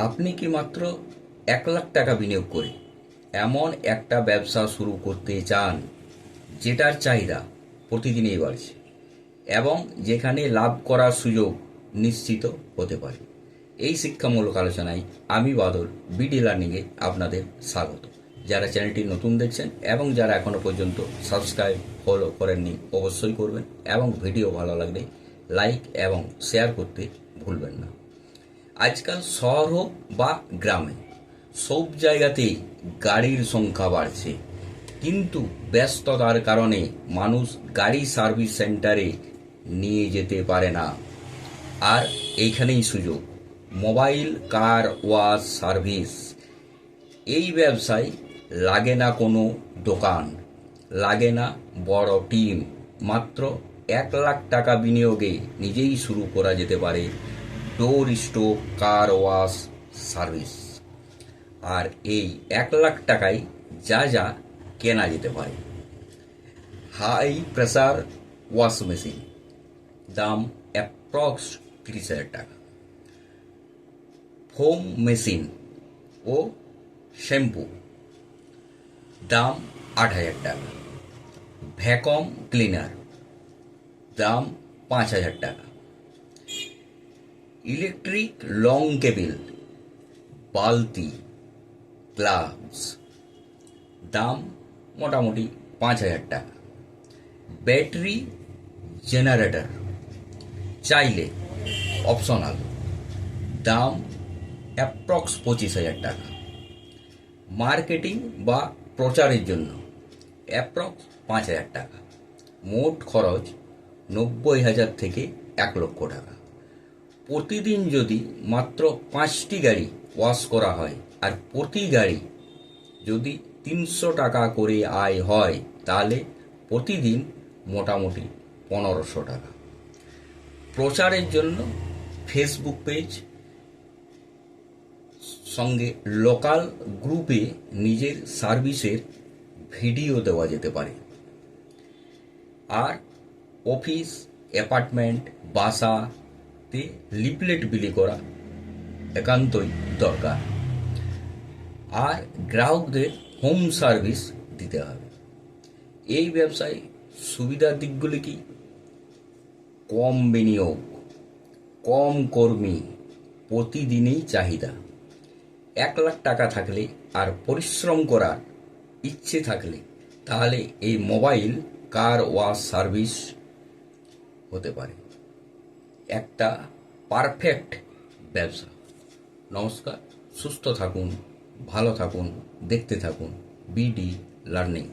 আপনি কি মাত্র 1 লাখ টাকা বিনিয়োগ করে এমন একটা ব্যবসা শুরু করতে চান যেটার চাহিদা প্রতিদিনই বাড়ছে এবং যেখানে লাভ করার সুযোগ নিশ্চিত হতে পারে? এই শিক্ষামূলক আলোচনায় আমি বাদল বিডি লার্নিংয়ে আপনাদের স্বাগত। যারা চ্যানেলটি নতুন দেখছেন এবং যারা এখনও পর্যন্ত সাবস্ক্রাইব ফলো করেননি অবশ্যই করবেন এবং ভিডিও ভালো লাগলে লাইক এবং শেয়ার করতে ভুলবেন না। আজকাল শহর হোক বা গ্রামে সব জায়গাতেই গাড়ির সংখ্যা বাড়ছে, কিন্তু ব্যস্ততার কারণে মানুষ গাড়ি সার্ভিস সেন্টারে নিয়ে যেতে পারে না। আর এইখানেই সুযোগ, মোবাইল কার ওয়াশ সার্ভিস। এই ব্যবসায় লাগে না কোনো দোকান, লাগে না বড় টিম। মাত্র 1 লাখ টাকা বিনিয়োগে নিজেই শুরু করা যেতে পারে ডোর স্টপ কার ওয়াশ সার্ভিস। আর এই 1 লাখ টাকায় যা যা কেনা যেতে পারে: হাই প্রেসার ওয়াশ মেশিন, দাম অ্যাপ্রক্স 30,000 টাকা। ফোম মেশিন ও শ্যাম্পু, দাম 8,000 টাকা। ভ্যাকুয়াম ক্লিনার, দাম 5,000 টাকা। ইলেকট্রিক লং কেবিল, বালতি, গ্লাভস, দাম মোটামুটি 5,000 টাকা। ব্যাটারি জেনারেটর চাইলে অপশনাল, দাম অ্যাপ্রক্স 25,000 টাকা। মার্কেটিং বা প্রচারের জন্য অ্যাপ্রক্স 5,000 টাকা। মোট খরচ 90,000 থেকে 1 লক্ষ টাকা। প্রতিদিন যদি মাত্র 5টি গাড়ি ওয়াশ করা হয় আর প্রতি গাড়ি যদি 300 টাকা করে আয় হয়, তাহলে প্রতিদিন মোটামুটি 1,500 টাকা। প্রচারের জন্য ফেসবুক পেজ সঙ্গে লোকাল গ্রুপে নিজের সার্ভিসের ভিডিও দেওয়া যেতে পারে। আর অফিস, অ্যাপার্টমেন্ট, বাসাতে লিফলেট বিলি করা একান্তই দরকার। আর গ্রাহকদের হোম সার্ভিস দিতে হবে। এই ব্যবসায় সুবিধার দিকগুলি কি? কম বিনিয়োগ, কম কর্মী, প্রতিদিনই চাহিদা। 1 লাখ টাকা থাকলে আর পরিশ্রম করার ইচ্ছে থাকলে তাহলে এই মোবাইল কার ওয়াশ সার্ভিস হতে পারে একটা পারফেক্ট ব্যবসা। নমস্কার, সুস্থ থাকুন, ভালো থাকুন, দেখতে থাকুন বিডি লার্নিং।